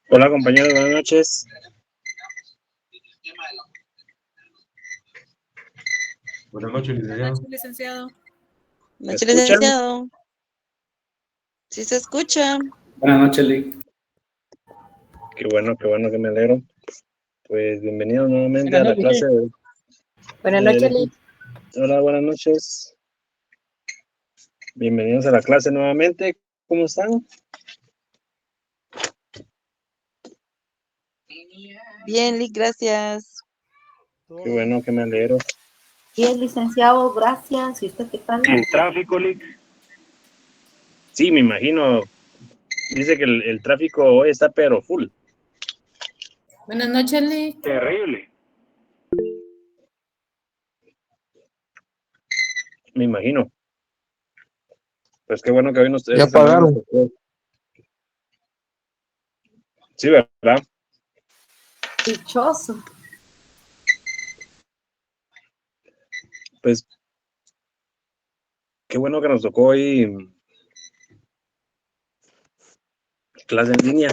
Hola compañeros, buenas noches. Buenas noches, licenciado. Buenas noches, licenciado. ¿Me escuchan? Licenciado. Sí se escucha. Buenas noches, Lick. Qué bueno que me alegro. Pues bienvenidos nuevamente a la clase de... Buenas noches, Lick. Hola, buenas noches. Bienvenidos a la clase nuevamente. ¿Cómo están? Bien, Lick, gracias. Qué bueno que me alegro. Bien, licenciado, gracias. ¿Y usted qué tal? ¿El tráfico, Lick? Sí, me imagino. Dice que el tráfico hoy está pero full. Buenas noches, Lick. Terrible. Me imagino. Pues qué bueno que hoy nos... Ya pagaron. Sí, ¿verdad? Dichoso. Pues qué bueno que nos tocó hoy clase en línea.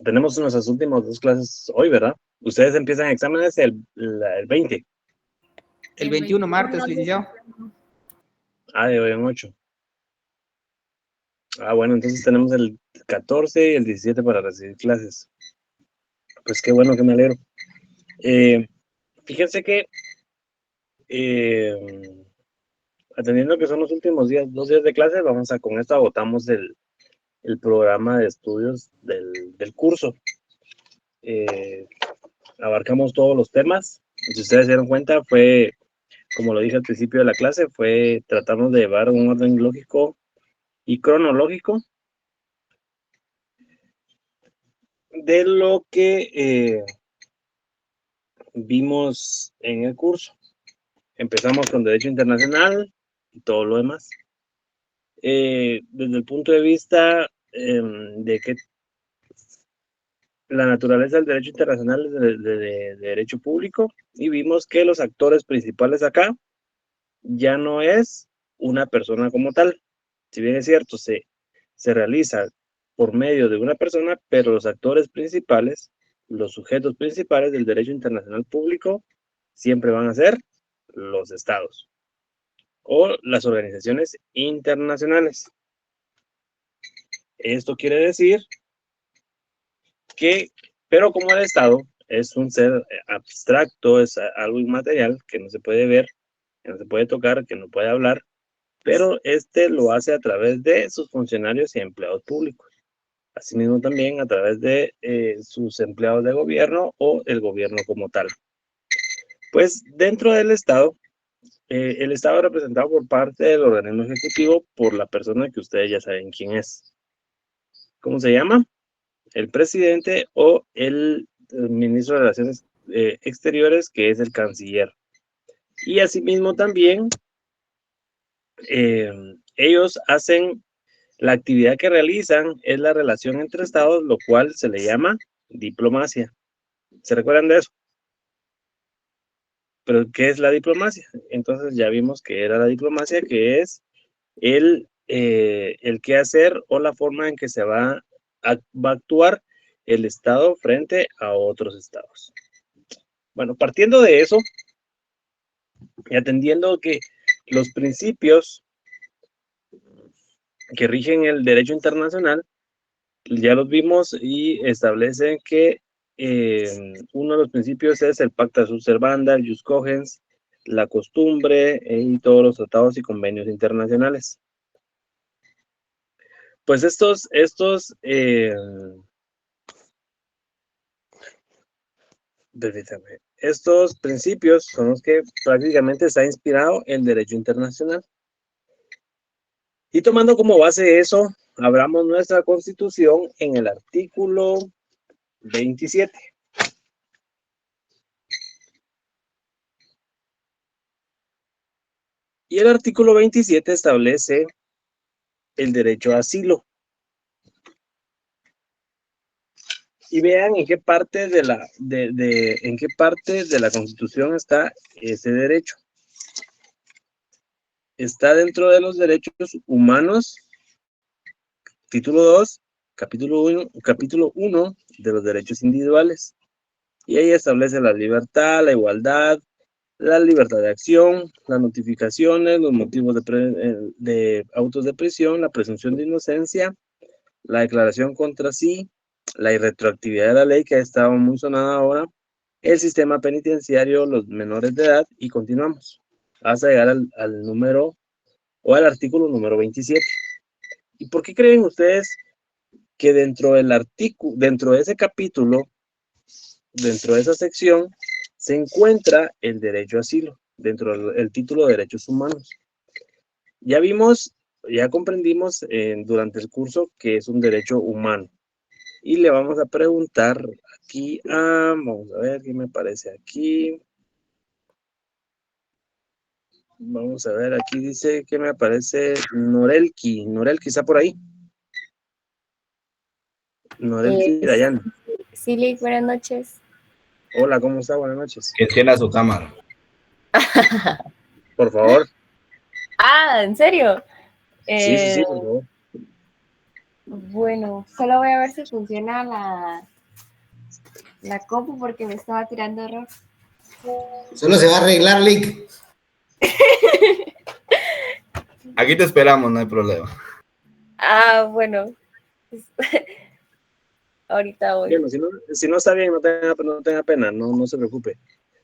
Tenemos nuestras últimas 2 clases hoy, ¿verdad? Ustedes empiezan exámenes el 20. El 21 martes, licenciado. De hoy en 8. Bueno, entonces tenemos el 14 y el 17 para recibir clases. Pues qué bueno que me alegro. Fíjense que atendiendo que son los últimos 2 días de clase, con esto agotamos el programa de estudios del curso. Abarcamos todos los temas. Si ustedes se dieron cuenta, fue, como lo dije al principio de la clase, tratamos de llevar un orden lógico y cronológico de lo que vimos en el curso. Empezamos con Derecho Internacional y todo lo demás. Desde el punto de vista de que la naturaleza del derecho internacional es de derecho público, y vimos que los actores principales acá ya no es una persona como tal. Si bien es cierto, se realiza por medio de una persona, pero los actores principales, los sujetos principales del derecho internacional público, siempre van a ser los estados o las organizaciones internacionales. Esto quiere decir que, pero como el Estado es un ser abstracto, es algo inmaterial que no se puede ver, que no se puede tocar, que no puede hablar, pero lo hace a través de sus funcionarios y empleados públicos. Asimismo también a través de sus empleados de gobierno o el gobierno como tal. Pues dentro del Estado, el Estado es representado por parte del organismo ejecutivo por la persona que ustedes ya saben quién es. ¿Cómo se llama? El presidente o el ministro de Relaciones Exteriores, que es el canciller. Y asimismo también ellos hacen, la actividad que realizan es la relación entre estados, lo cual se le llama diplomacia. ¿Se recuerdan de eso? ¿Pero qué es la diplomacia? Entonces ya vimos que era la diplomacia, que es el qué hacer o la forma en que se va a actuar el Estado frente a otros estados. Bueno, partiendo de eso y atendiendo que los principios que rigen el derecho internacional, ya los vimos y establecen que uno de los principios es el pacta sunt servanda, el jus cogens, la costumbre y todos los tratados y convenios internacionales. Pues estos principios son los que prácticamente está inspirado el derecho internacional. Y tomando como base eso, abramos nuestra Constitución en el artículo 27. Y el artículo 27 establece el derecho a asilo. Y vean en qué parte de la Constitución está ese derecho. Está dentro de los derechos humanos Título 2, capítulo 1 de los derechos individuales. Y ahí establece la libertad, la igualdad, la libertad de acción, las notificaciones, los motivos de autos de prisión, la presunción de inocencia, la declaración contra sí, la irretroactividad de la ley que ha estado muy sonada ahora, el sistema penitenciario, los menores de edad, y continuamos hasta llegar al número o al artículo número 27. ¿Y por qué creen ustedes que dentro del artículo, dentro de ese capítulo, dentro de esa sección, se encuentra el derecho a asilo, dentro del título de derechos humanos? Ya vimos, ya comprendimos durante el curso que es un derecho humano. Y le vamos a preguntar aquí vamos a ver qué me parece aquí. Vamos a ver, aquí dice que me aparece Norelki. Norelki está por ahí. Norelki Dayan. Sí, Lick, buenas noches. Hola, ¿cómo está? Buenas noches. Que encienda su cámara. Por favor. ¿En serio? Sí, por favor. Bueno, solo voy a ver si funciona la compu porque me estaba tirando error. Solo se va a arreglar, Lick. Aquí te esperamos, no hay problema. Bueno. Ahorita voy. Bueno, si no está bien, no tenga pena, no se preocupe.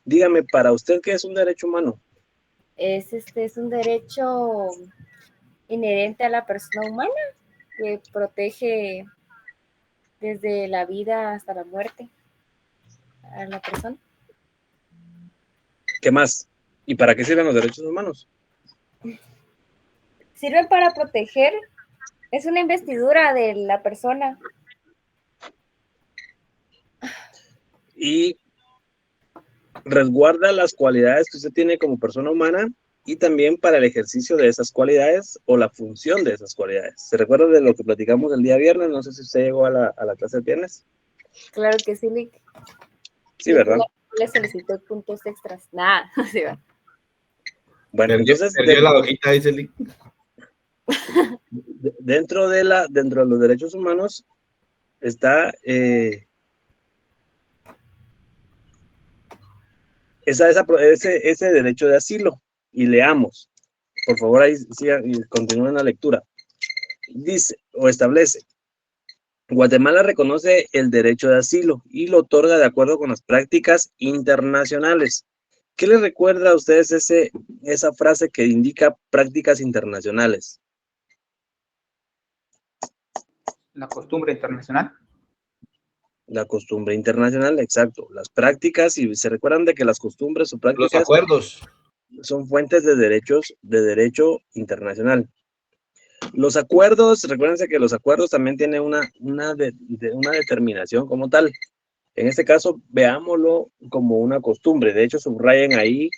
Dígame, para usted, ¿qué es un derecho humano? Es un derecho inherente a la persona humana que protege desde la vida hasta la muerte a la persona. ¿Qué más? ¿Y para qué sirven los derechos humanos? Sirven para proteger, es una investidura de la persona. Y resguarda las cualidades que usted tiene como persona humana y también para el ejercicio de esas cualidades o la función de esas cualidades. ¿Se recuerda de lo que platicamos el día viernes? No sé si usted llegó a la clase del viernes. Claro que sí, Lick. Sí, ¿verdad? Le solicité puntos extras. Nada, sí, va. Bueno, entonces... Perdió la hojita, dice Lick. Dentro de los derechos humanos está ese derecho de asilo. Y leamos. Por favor, ahí sigan y continúen la lectura. Dice o establece: Guatemala reconoce el derecho de asilo y lo otorga de acuerdo con las prácticas internacionales. ¿Qué les recuerda a ustedes esa frase que indica prácticas internacionales? La costumbre internacional. La costumbre internacional, exacto. Las prácticas, y se recuerdan de que las costumbres o prácticas... Los acuerdos. Son fuentes de derecho internacional. Los acuerdos, recuérdense que los acuerdos también tienen una determinación como tal. En este caso, veámoslo como una costumbre. De hecho, subrayen ahí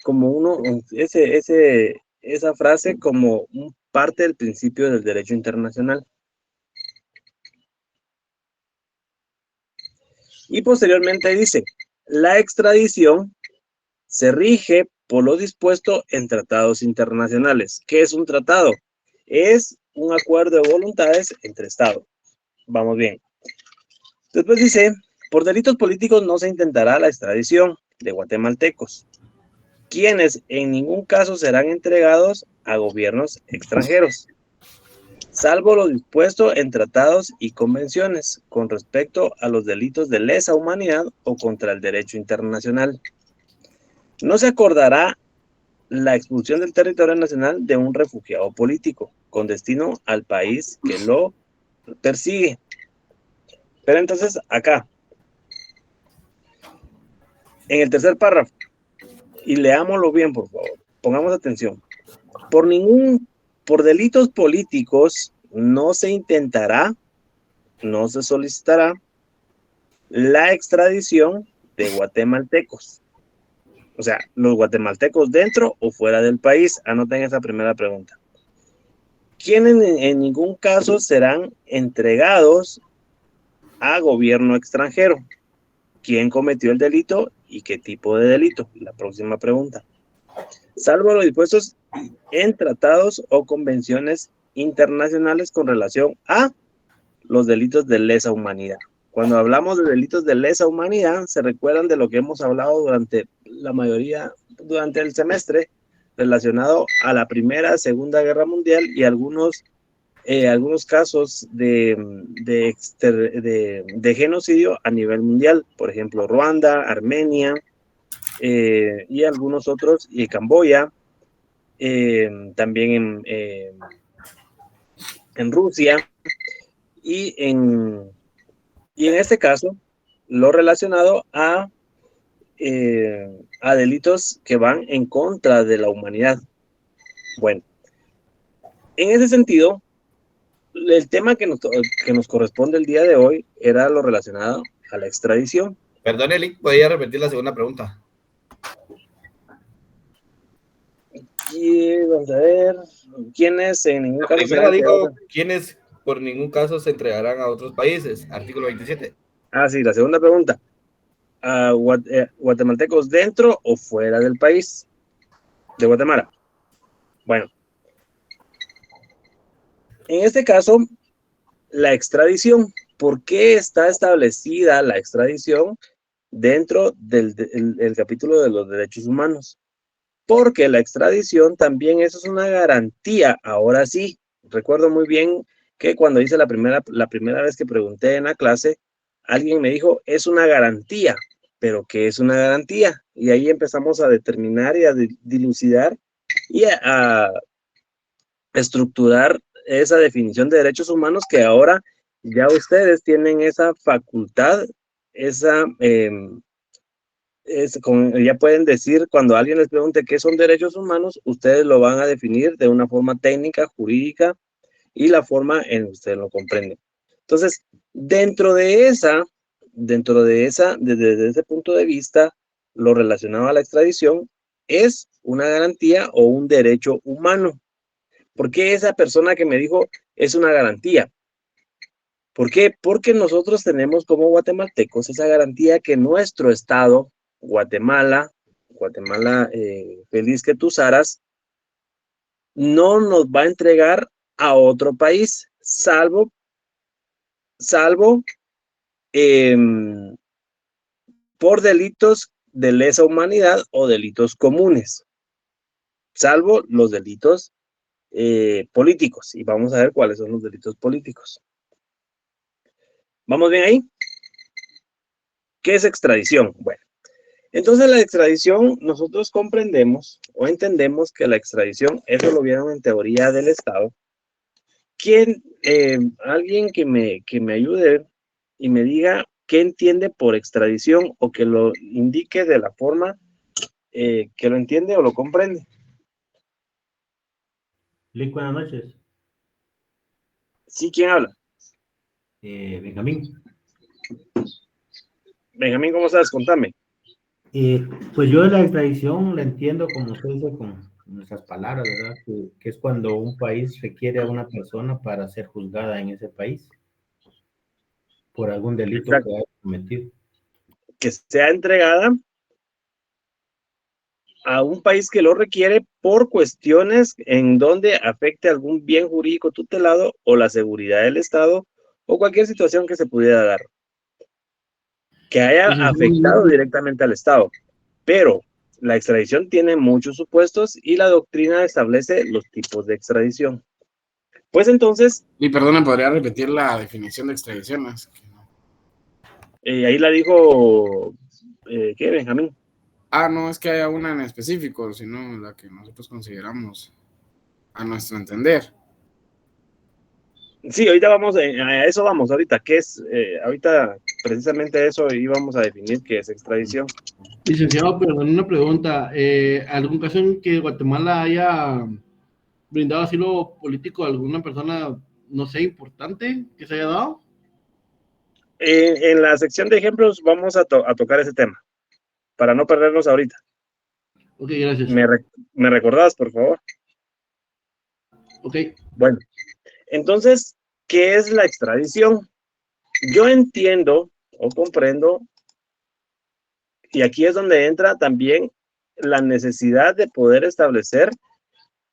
como esa frase como parte del principio del derecho internacional. Y posteriormente dice: la extradición se rige por lo dispuesto en tratados internacionales. ¿Qué es un tratado? Es un acuerdo de voluntades entre Estados. Vamos bien. Después dice: por delitos políticos no se intentará la extradición de guatemaltecos, quienes en ningún caso serán entregados a gobiernos extranjeros, salvo lo dispuesto en tratados y convenciones con respecto a los delitos de lesa humanidad o contra el derecho internacional. No se acordará la expulsión del territorio nacional de un refugiado político con destino al país que lo persigue. Pero entonces acá, en el tercer párrafo, y leámoslo bien, por favor, pongamos atención. Por delitos políticos no se intentará, no se solicitará la extradición de guatemaltecos. O sea, los guatemaltecos dentro o fuera del país. Anoten esa primera pregunta. ¿Quiénes en ningún caso serán entregados a gobierno extranjero? ¿Quién cometió el delito y qué tipo de delito? La próxima pregunta. Salvo los dispuestos en tratados o convenciones internacionales con relación a los delitos de lesa humanidad. Cuando hablamos de delitos de lesa humanidad, se recuerdan de lo que hemos hablado durante durante el semestre, relacionado a la Primera, Segunda Guerra Mundial y algunos casos de genocidio a nivel mundial, por ejemplo, Ruanda, Armenia, y algunos otros, y Camboya, también en Rusia, y en este caso, lo relacionado a delitos que van en contra de la humanidad. Bueno, en ese sentido, el tema que nos corresponde el día de hoy era lo relacionado a la extradición. Perdón, Eli, ¿podría repetir la segunda pregunta? Y vamos a ver, ¿quiénes en ningún caso Primero digo, ¿quiénes por ningún caso se entregarán a otros países? Artículo 27. Ah, sí, la segunda pregunta. ¿Guatemaltecos dentro o fuera del país de Guatemala? Bueno, en este caso, la extradición. ¿Por qué está establecida la extradición dentro del capítulo de los derechos humanos? Porque la extradición también eso es una garantía. Ahora sí, recuerdo muy bien que cuando hice la primera vez que pregunté en la clase, alguien me dijo, es una garantía. ¿Pero qué es una garantía? Y ahí empezamos a determinar y a dilucidar y a estructurar esa definición de derechos humanos que ahora ya ustedes tienen esa facultad, ya pueden decir, cuando alguien les pregunte qué son derechos humanos, ustedes lo van a definir de una forma técnica, jurídica, y la forma en que ustedes lo comprenden. Entonces, desde ese punto de vista, lo relacionado a la extradición es una garantía o un derecho humano. ¿Por qué esa persona que me dijo es una garantía? ¿Por qué? Porque nosotros tenemos como guatemaltecos esa garantía que nuestro estado, Guatemala, feliz que tú Saras, no nos va a entregar a otro país, salvo por delitos de lesa humanidad o delitos comunes, salvo los delitos políticos. Y vamos a ver cuáles son los delitos políticos. ¿Vamos bien ahí? ¿Qué es extradición? Bueno, entonces la extradición, nosotros comprendemos o entendemos que la extradición, eso lo vieron en teoría del Estado. Alguien que me ayude y me diga qué entiende por extradición o que lo indique de la forma que lo entiende o lo comprende. Lick, buenas noches. Sí, ¿quién habla? Benjamín. Benjamín, ¿cómo estás? Contame. Pues yo la extradición la entiendo como se dice con nuestras palabras, ¿verdad? Que es cuando un país requiere a una persona para ser juzgada en ese país por algún delito que haya cometido. Que sea entregada a un país que lo requiere por cuestiones en donde afecte algún bien jurídico tutelado o la seguridad del Estado o cualquier situación que se pudiera dar, que haya afectado directamente al Estado. Pero la extradición tiene muchos supuestos y la doctrina establece los tipos de extradición. Pues entonces... Y perdona, ¿podría repetir la definición de extradición? Ahí la dijo... ¿qué, Benjamín? No es que haya una en específico, sino la que nosotros consideramos a nuestro entender. Sí, ahorita vamos a eso ahorita, ¿qué es? Ahorita precisamente eso íbamos a definir qué es extradición. Licenciado, perdón, una pregunta. ¿Algún caso en que Guatemala haya brindado asilo político a alguna persona, no sé, importante que se haya dado? En la sección de ejemplos vamos a tocar ese tema, para no perdernos ahorita. Ok, gracias. ¿Me recordás, por favor? Ok. Bueno, entonces, ¿qué es la extradición? Yo entiendo o comprendo, y aquí es donde entra también la necesidad de poder establecer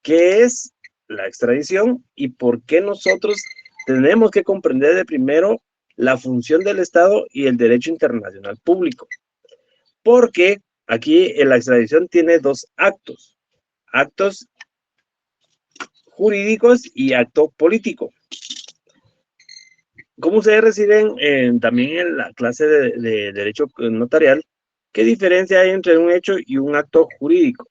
qué es la extradición y por qué nosotros tenemos que comprender de primero la función del Estado y el derecho internacional público. Porque aquí en la extradición tiene dos actos. Actos jurídicos y acto político. Como ustedes reciben también en la clase de derecho notarial, ¿qué diferencia hay entre un hecho y un acto jurídico?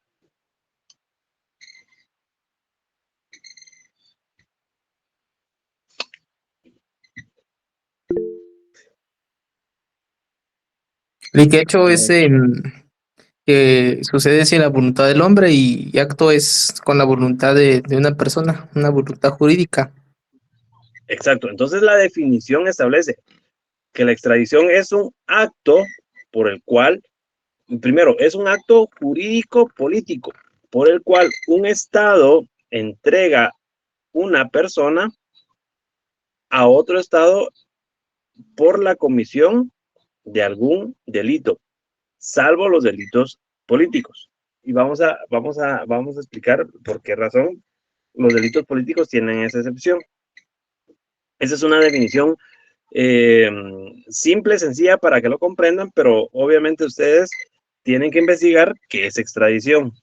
El hecho es que sucede sin la voluntad del hombre y acto es con la voluntad de una persona, una voluntad jurídica. Exacto. Entonces la definición establece que la extradición es un acto por el cual, primero, es un acto jurídico político por el cual un Estado entrega una persona a otro Estado por la comisión de algún delito, salvo los delitos políticos. Y vamos a explicar por qué razón los delitos políticos tienen esa excepción. Esa es una definición simple, sencilla para que lo comprendan, pero obviamente ustedes tienen que investigar qué es extradición.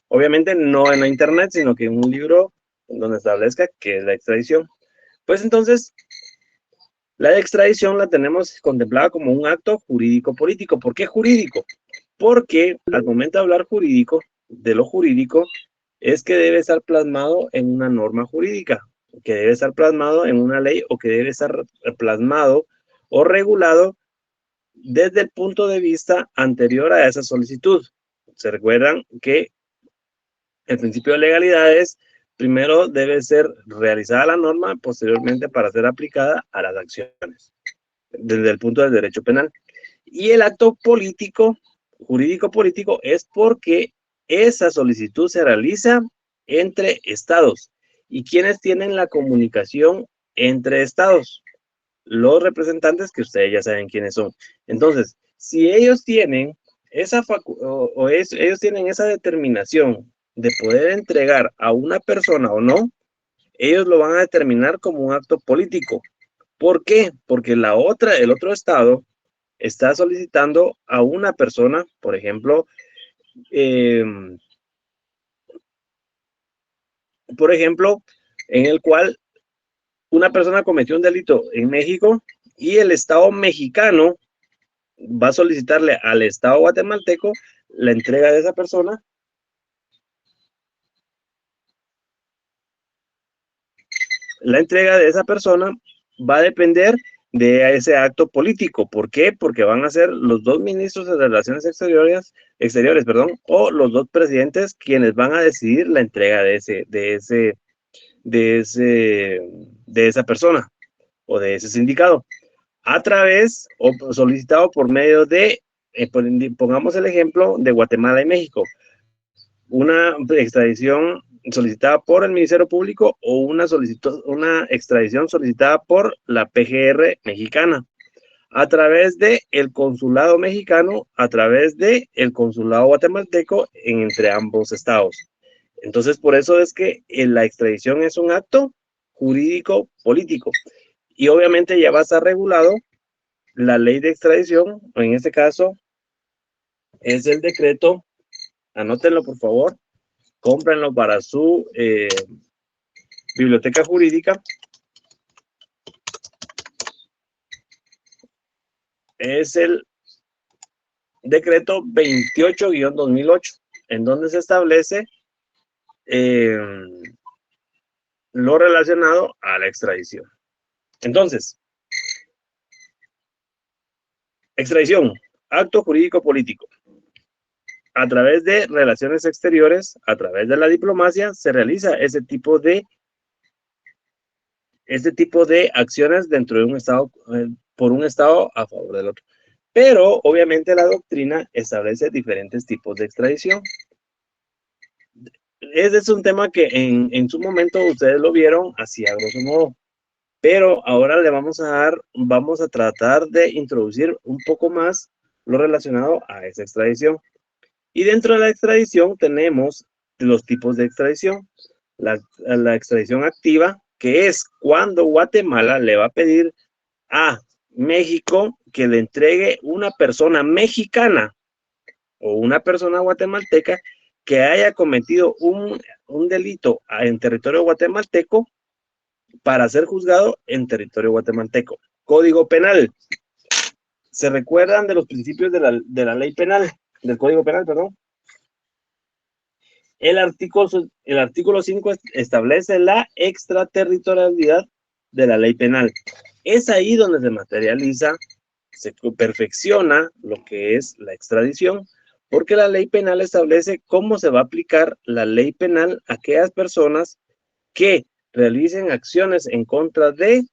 Obviamente no en la internet, sino que en un libro donde establezca qué es la extradición. Pues entonces, la extradición la tenemos contemplada como un acto jurídico político. ¿Por qué jurídico? Porque al momento de hablar jurídico, de lo jurídico, es que debe estar plasmado en una norma jurídica, que debe estar plasmado en una ley o que debe estar plasmado o regulado desde el punto de vista anterior a esa solicitud. Se recuerdan que el principio de legalidad es, primero debe ser realizada la norma, posteriormente para ser aplicada a las acciones, desde el punto del derecho penal. Y el acto político, jurídico político, es porque esa solicitud se realiza entre estados. ¿Y quiénes tienen la comunicación entre estados? Los representantes, que ustedes ya saben quiénes son. Entonces, si ellos tienen ellos tienen esa determinación de poder entregar a una persona o no, ellos lo van a determinar como un acto político. ¿Por qué? Porque el otro estado está solicitando a una persona, por ejemplo, en el cual una persona cometió un delito en México y el Estado mexicano va a solicitarle al Estado guatemalteco la entrega de esa persona. La entrega de esa persona va a depender de ese acto político. ¿Por qué? Porque van a ser los dos ministros de Relaciones Exteriores, o los dos presidentes quienes van a decidir la entrega de esa persona o de ese sindicado a través o solicitado por medio de, pongamos el ejemplo de Guatemala y México, una extradición solicitada por el Ministerio Público o una extradición solicitada por la PGR mexicana, a través de el consulado mexicano, a través de el consulado guatemalteco entre ambos estados. Entonces, por eso es que la extradición es un acto jurídico político. Y obviamente ya va a estar regulado la ley de extradición, o en este caso es el decreto, anótenlo por favor, cómprenlo para su biblioteca jurídica. Es el decreto 28-2008, en donde se establece lo relacionado a la extradición. Entonces, extradición, acto jurídico político. A través de relaciones exteriores, a través de la diplomacia, se realiza ese tipo de acciones dentro de un estado, por un estado a favor del otro. Pero, obviamente, la doctrina establece diferentes tipos de extradición. Ese es un tema que en su momento ustedes lo vieron así a grosso modo. Pero ahora vamos a tratar de introducir un poco más lo relacionado a esa extradición. Y dentro de la extradición tenemos los tipos de extradición. la extradición activa, que es cuando Guatemala le va a pedir a México que le entregue una persona mexicana o una persona guatemalteca que haya cometido un delito en territorio guatemalteco para ser juzgado en territorio guatemalteco. Código Penal. ¿Se recuerdan de los principios de la ley penal? Del Código Penal, perdón. El artículo 5 establece la extraterritorialidad de la ley penal. Es ahí donde se materializa, se perfecciona lo que es la extradición, porque la ley penal establece cómo se va a aplicar la ley penal a aquellas personas que realicen acciones en contra de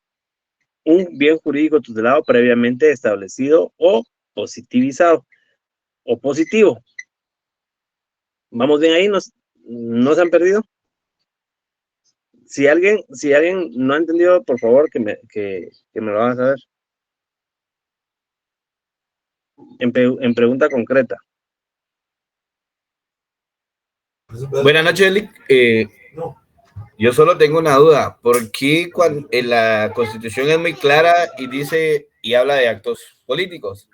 un bien jurídico tutelado previamente establecido o positivizado o positivo. ¿Vamos bien ahí? ¿No se han perdido? Si alguien no ha entendido, por favor, que me lo haga saber. En pregunta concreta. Buenas noches, Lick. Yo solo tengo una duda. ¿Por qué cuando la Constitución es muy clara y dice y habla de actos políticos?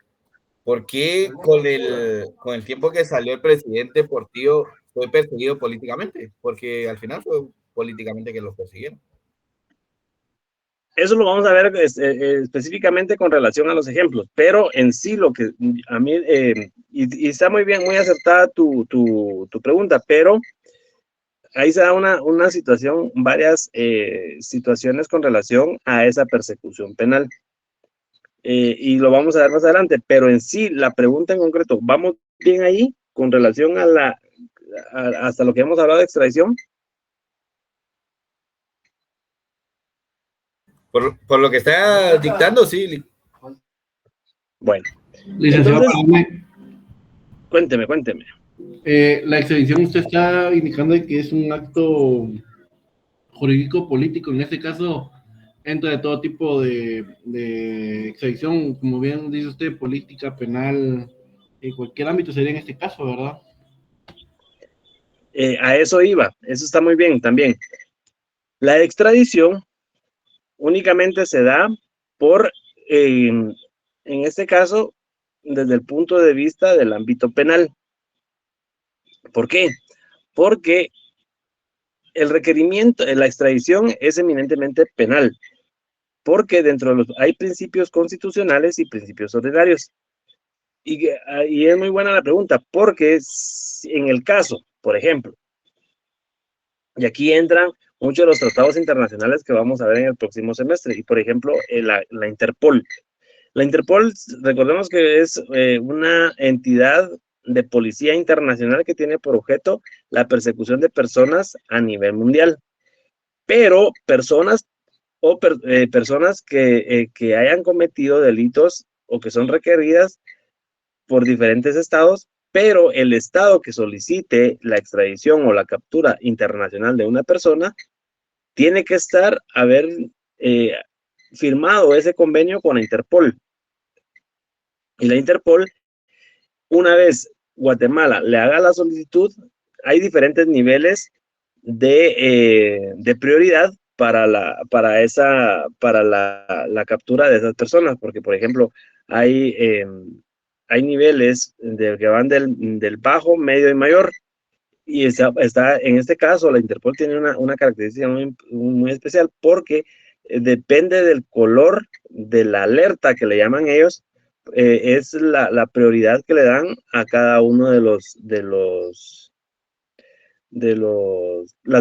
¿Por qué con el tiempo que salió el presidente Portillo fue perseguido políticamente? Porque al final fue políticamente que lo persiguieron. Eso lo vamos a ver específicamente con relación a los ejemplos, pero en sí lo que a mí, y está muy bien, muy acertada tu pregunta, pero ahí se da una situación, varias situaciones con relación a esa persecución penal. Y lo vamos a ver más adelante, pero en sí, la pregunta en concreto, ¿vamos bien ahí con relación a hasta lo que hemos hablado de extradición? Por lo que está dictando, sí. Bueno. Licenciado, Entonces, cuénteme. La extradición, usted está indicando que es un acto jurídico político, en este caso entra de todo tipo de extradición, como bien dice usted, política, penal, en cualquier ámbito sería en este caso, ¿verdad? A eso iba, eso está muy bien también. La extradición únicamente se da por, en este caso, desde el punto de vista del ámbito penal. ¿Por qué? Porque el requerimiento, la extradición es eminentemente penal, porque dentro de hay principios constitucionales y principios ordinarios. Y es muy buena la pregunta, porque en el caso, por ejemplo, y aquí entran muchos de los tratados internacionales que vamos a ver en el próximo semestre, y por ejemplo, la Interpol. La Interpol, recordemos que es una entidad de policía internacional que tiene por objeto la persecución de personas a nivel mundial, pero personas que hayan cometido delitos o que son requeridas por diferentes estados, pero el estado que solicite la extradición o la captura internacional de una persona tiene que haber firmado ese convenio con la Interpol. Y la Interpol, una vez Guatemala le haga la solicitud, hay diferentes niveles de prioridad para la captura de esas personas, porque por ejemplo hay niveles que van del bajo, medio y mayor, y está en este caso la Interpol tiene una característica muy especial, porque depende del color de la alerta que le llaman ellos, es la prioridad que le dan a cada uno de las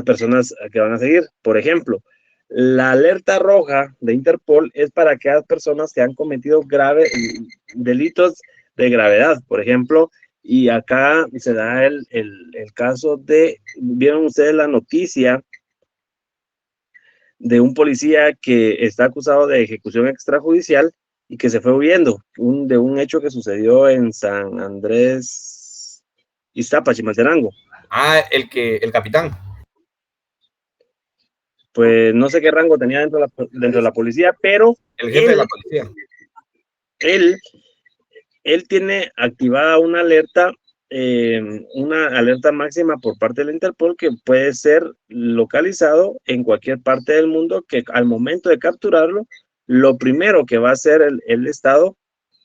personas que van a seguir. Por ejemplo, la alerta roja de Interpol es para aquellas personas que han cometido delitos de gravedad, por ejemplo, y acá se da el caso ¿vieron ustedes la noticia de un policía que está acusado de ejecución extrajudicial y que se fue huyendo de un hecho que sucedió en San Andrés Iztapa, Chimaltenango? Ah, el capitán. Pues no sé qué rango tenía dentro de la policía, pero el jefe de la policía. Él tiene activada una alerta una alerta máxima por parte de la Interpol que puede ser localizado en cualquier parte del mundo, que al momento de capturarlo, lo primero que va a hacer el Estado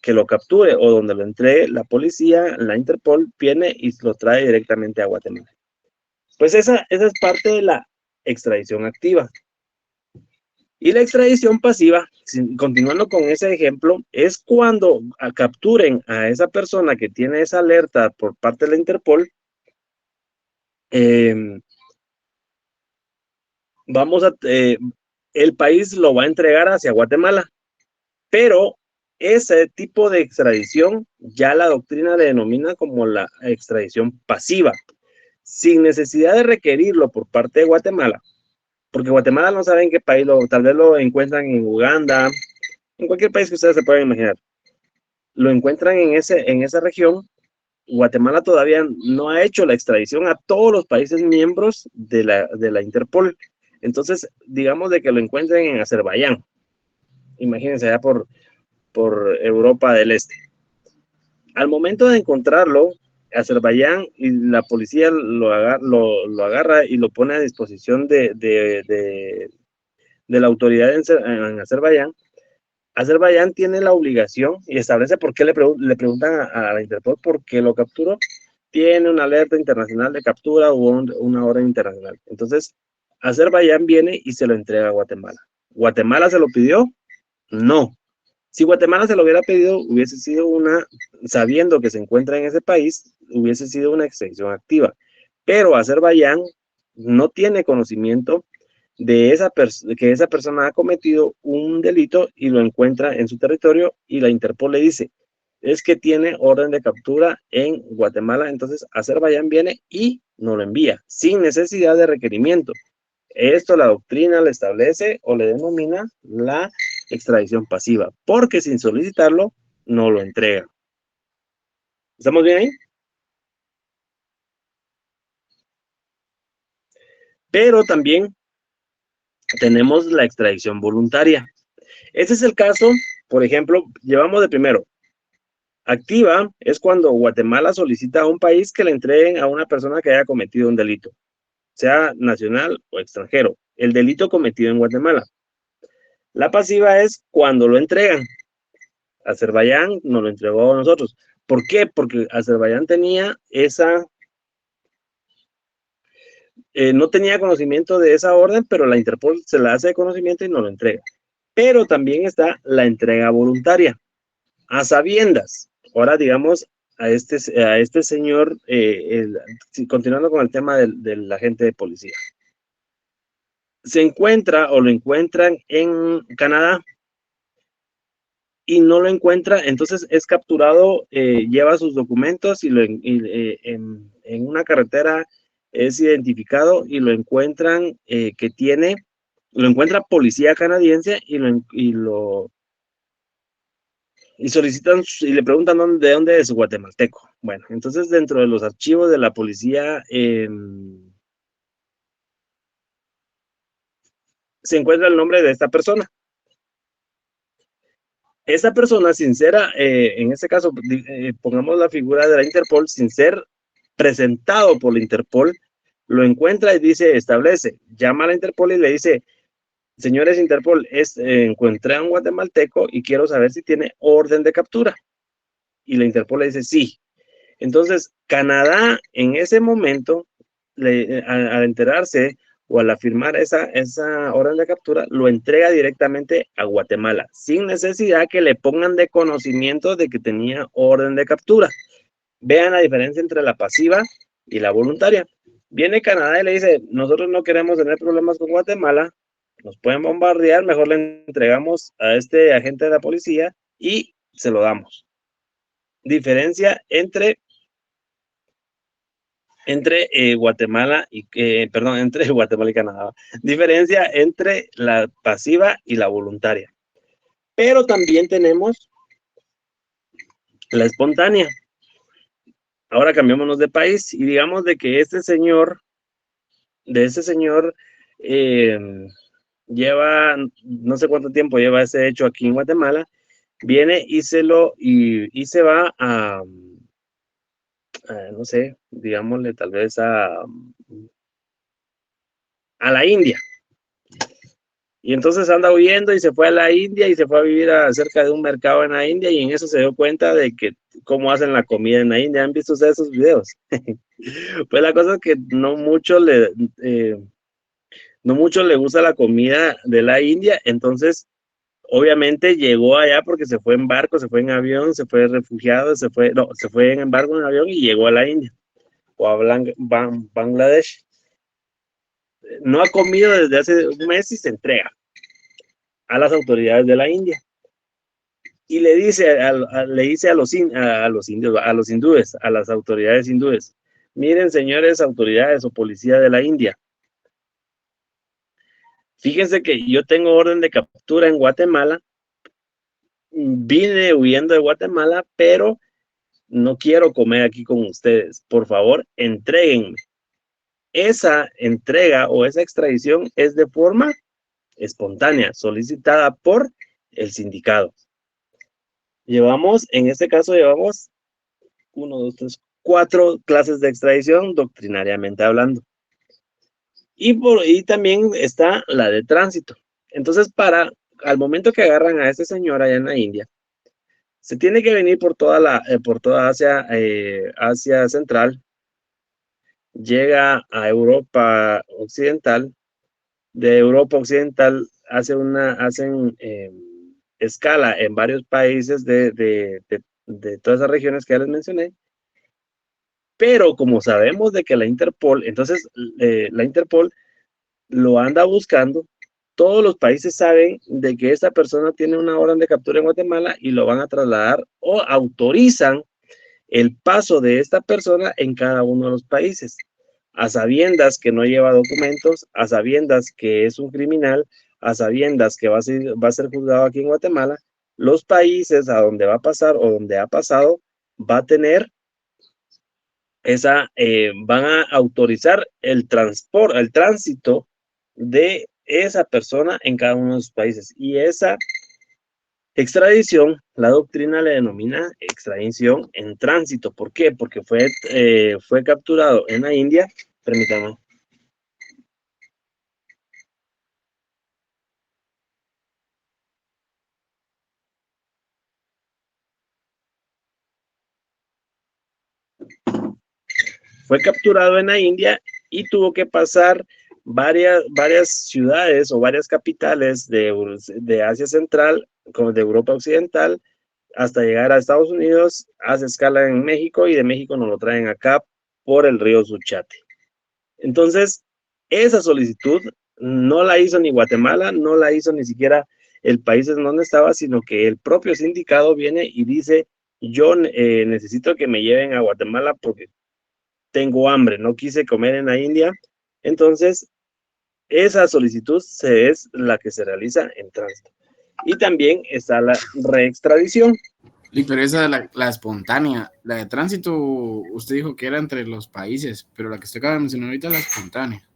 que lo capture o donde lo entregue la policía, la Interpol, viene y lo trae directamente a Guatemala. Pues esa es parte de la extradición activa. Y la extradición pasiva, continuando con ese ejemplo, es cuando capturen a esa persona que tiene esa alerta por parte de la Interpol, el país lo va a entregar hacia Guatemala, pero ese tipo de extradición ya la doctrina le denomina como la extradición pasiva, sin necesidad de requerirlo por parte de Guatemala. Porque Guatemala no sabe en qué país, tal vez lo encuentran en Uganda, en cualquier país que ustedes se puedan imaginar. Lo encuentran en esa región. Guatemala todavía no ha hecho la extradición a todos los países miembros de la Interpol. Entonces, digamos de que lo encuentren en Azerbaiyán. Imagínense, allá por Europa del Este. Al momento de encontrarlo, Azerbaiyán y la policía lo agarra y lo pone a disposición de la autoridad en Azerbaiyán. Azerbaiyán tiene la obligación y establece por qué le preguntan a la Interpol por qué lo capturó. Tiene una alerta internacional de captura o una orden internacional. Entonces, Azerbaiyán viene y se lo entrega a Guatemala. ¿Guatemala se lo pidió? No. Si Guatemala se lo hubiera pedido, hubiese sido sabiendo que se encuentra en ese país, hubiese sido una extradición activa. Pero Azerbaiyán no tiene conocimiento de que esa persona ha cometido un delito y lo encuentra en su territorio y la Interpol le dice, es que tiene orden de captura en Guatemala, entonces Azerbaiyán viene y nos lo envía, sin necesidad de requerimiento. Esto la doctrina le establece o le denomina la extradición pasiva, porque sin solicitarlo no lo entrega. ¿Estamos bien ahí? Pero también tenemos la extradición voluntaria. Este es el caso, por ejemplo, llevamos de primero. Activa es cuando Guatemala solicita a un país que le entreguen a una persona que haya cometido un delito, sea nacional o extranjero, el delito cometido en Guatemala. La pasiva es cuando lo entregan. Azerbaiyán nos lo entregó a nosotros. ¿Por qué? Porque Azerbaiyán tenía no tenía conocimiento de esa orden, pero la Interpol se la hace de conocimiento y nos lo entrega. Pero también está la entrega voluntaria, a sabiendas. Ahora, digamos, a este señor, continuando con el tema del agente de policía. Se encuentra o lo encuentran en Canadá y no lo encuentra, entonces es capturado, lleva sus documentos y en una carretera es identificado y lo encuentran lo encuentra policía canadiense y solicitan y le preguntan de dónde es guatemalteco. Bueno, entonces dentro de los archivos de la policía se encuentra el nombre de esta persona. Esta persona, sincera, en este caso, pongamos la figura de la Interpol, sin ser presentado por la Interpol, lo encuentra y dice, llama a la Interpol y le dice, señores Interpol, encontré a un guatemalteco y quiero saber si tiene orden de captura. Y la Interpol le dice, sí. Entonces, Canadá, en ese momento, al enterarse o al afirmar esa orden de captura, lo entrega directamente a Guatemala, sin necesidad que le pongan de conocimiento de que tenía orden de captura. Vean la diferencia entre la pasiva y la voluntaria. Viene Canadá y le dice, nosotros no queremos tener problemas con Guatemala, nos pueden bombardear, mejor le entregamos a este agente de la policía y se lo damos. Diferencia entre Guatemala y Canadá. Diferencia entre la pasiva y la voluntaria. Pero también tenemos la espontánea. Ahora cambiémonos de país y digamos de que este señor lleva, no sé cuánto tiempo lleva ese hecho aquí en Guatemala, viene y se va no sé, digámosle tal vez a la India. Y entonces anda huyendo y se fue a la India y se fue a vivir cerca de un mercado en la India y en eso se dio cuenta de que cómo hacen la comida en la India. ¿Han visto ustedes esos videos? Pues la cosa es que no mucho le gusta la comida de la India, entonces obviamente llegó allá porque se fue en barco, se fue en avión, se fue refugiado, se fue en barco, en avión y llegó a la India o a Bangladesh. No ha comido desde hace un mes y se entrega a las autoridades de la India. Y le dice a los indios, a los hindúes, a las autoridades hindúes, miren, señores autoridades o policía de la India, fíjense que yo tengo orden de captura en Guatemala, vine huyendo de Guatemala, pero no quiero comer aquí con ustedes. Por favor, entréguenme. Esa entrega o esa extradición es de forma espontánea, solicitada por el sindicato. En este caso llevamos 1, 2, 3, 4 clases de extradición doctrinariamente hablando. Y también está la de tránsito. Entonces, al momento que agarran a este señor allá en la India, se tiene que venir por toda Asia Central, llega a Europa Occidental, de Europa Occidental hacen escala en varios países de todas esas regiones que ya les mencioné, pero como sabemos de que la Interpol lo anda buscando, todos los países saben de que esta persona tiene una orden de captura en Guatemala y lo van a trasladar o autorizan el paso de esta persona en cada uno de los países, a sabiendas que no lleva documentos, a sabiendas que es un criminal, a sabiendas que va a ser juzgado aquí en Guatemala. Los países a donde va a pasar o donde ha pasado va a tener van a autorizar el tránsito de esa persona en cada uno de los países. Y esa extradición, la doctrina le denomina extradición en tránsito. ¿Por qué? Porque fue capturado en la India. Permítame. Fue capturado en la India y tuvo que pasar varias ciudades o varias capitales de Asia Central, como de Europa Occidental, hasta llegar a Estados Unidos, hace escala en México y de México nos lo traen acá por el río Suchate. Entonces, esa solicitud no la hizo ni Guatemala, no la hizo ni siquiera el país en donde estaba, sino que el propio sindicato viene y dice, yo necesito que me lleven a Guatemala porque tengo hambre, no quise comer en la India. Entonces, esa solicitud es la que se realiza en tránsito. Y también está la reextradición. Pero esa es la espontánea. La de tránsito, usted dijo que era entre los países, pero la que usted acaba de mencionar ahorita es la espontánea.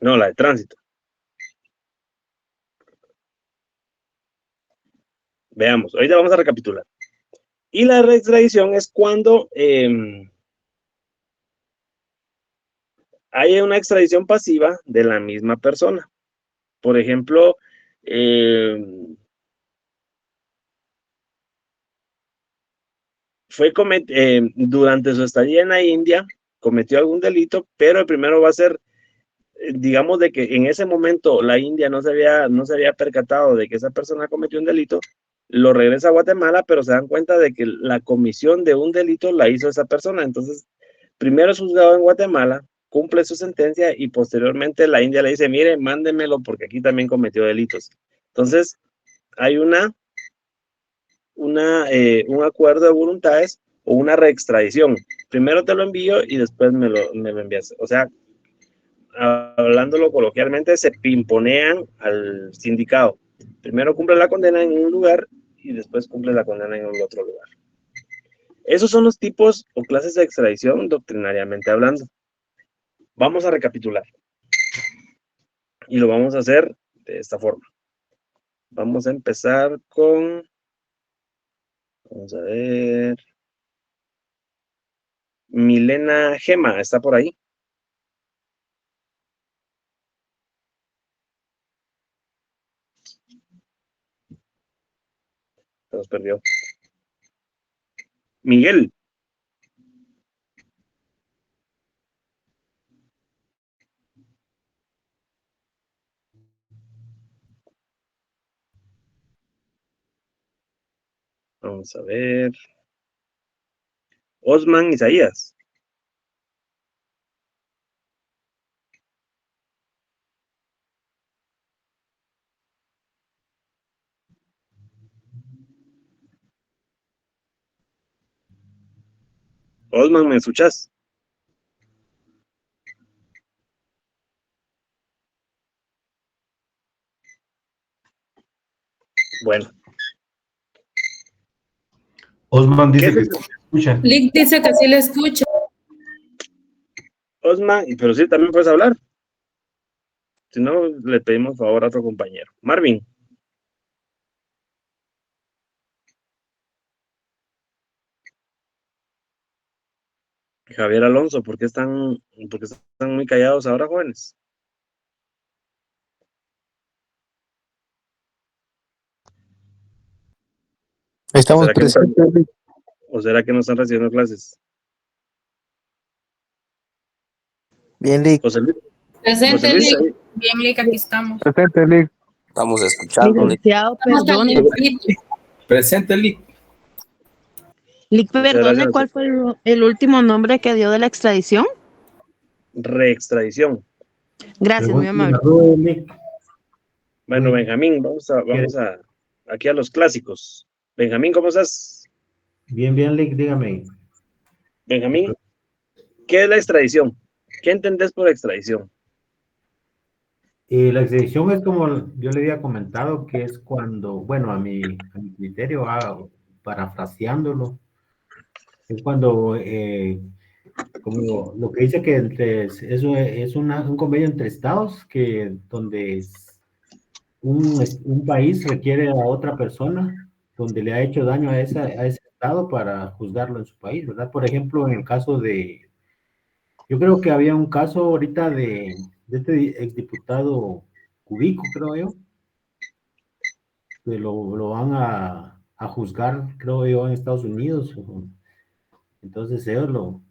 No, la de tránsito. Veamos, ahorita vamos a recapitular. Y la reextradición es cuando hay una extradición pasiva de la misma persona. Por ejemplo, durante su estadía en la India, cometió algún delito, pero el primero va a ser, digamos, de que en ese momento la India no se había percatado de que esa persona cometió un delito, lo regresa a Guatemala, pero se dan cuenta de que la comisión de un delito la hizo esa persona. Entonces, primero es juzgado en Guatemala, cumple su sentencia y posteriormente la India le dice, mire, mándemelo porque aquí también cometió delitos. Entonces, hay un acuerdo de voluntades o una reextradición. Primero te lo envío y después me lo envías. O sea, hablándolo coloquialmente, se pimponean al sindicato. Primero cumple la condena en un lugar y después cumple la condena en el otro lugar. Esos son los tipos o clases de extradición doctrinariamente hablando. Vamos a recapitular. Y lo vamos a hacer de esta forma. Vamos a empezar con... Vamos a ver... Milena Gema, ¿está por ahí? Se nos perdió. Miguel. Vamos a ver. Osman Isaías. Osman, ¿me escuchas? Bueno. Osman dice que se escucha. Lick dice que sí le escucha. Osman, pero sí, también puedes hablar. Si no, le pedimos favor a otro compañero. Marvin. Javier Alonso, ¿por qué están muy callados ahora, jóvenes? Estamos presentes. ¿O será que no están recibiendo clases? Bien, Lick. José Luis. Presente, Luis, Lick. Bien, Lick, aquí estamos. Presente, Lick. Estamos escuchando. Licenciado, perdone. Presente, Lick. Lick, perdone, gracias. ¿cuál fue el último nombre que dio de la extradición? Reextradición. Gracias, muy amable. Bueno, Benjamín, vamos a aquí a los clásicos. Benjamín, ¿cómo estás? Bien, Lick, dígame. Benjamín, ¿qué es la extradición? ¿Qué entendés por extradición? La extradición es como yo le había comentado, que es cuando, bueno, a mi criterio, parafraseándolo, es cuando, como lo que dice que es un convenio entre estados, que donde un país requiere a otra persona, donde le ha hecho daño a ese estado para juzgarlo en su país, ¿verdad? Por ejemplo, en el caso de, yo creo que había un caso ahorita de este exdiputado Cubico, creo yo, que lo van a juzgar, creo yo, en Estados Unidos. Entonces ellos lo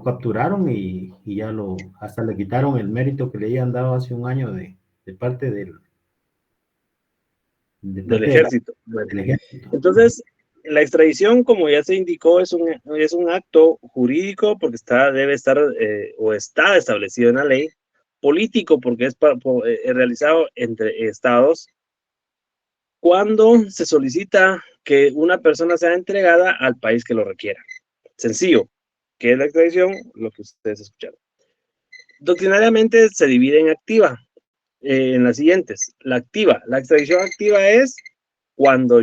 capturaron y ya hasta le quitaron el mérito que le habían dado hace un año de parte del ejército. Bueno. Entonces, la extradición, como ya se indicó, es un acto jurídico porque debe estar o está establecido en la ley, político porque es realizado entre estados, cuando se solicita que una persona sea entregada al país que lo requiera. Sencillo. ¿Qué es la extradición? Lo que ustedes escucharon. Doctrinariamente se divide en activa, en las siguientes. La extradición activa es cuando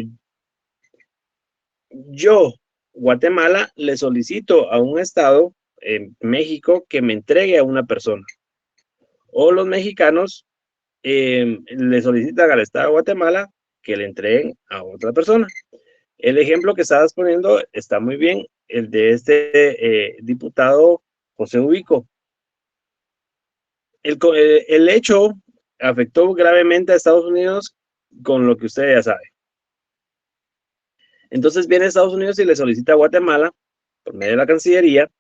yo, Guatemala, le solicito a un estado, en México, que me entregue a una persona. O los mexicanos le solicitan al estado de Guatemala que le entreguen a otra persona. El ejemplo que estabas poniendo está muy bien, el de este diputado José Ubico. El hecho afectó gravemente a Estados Unidos, con lo que usted ya sabe. Entonces viene a Estados Unidos y le solicita a Guatemala, por medio de la Cancillería,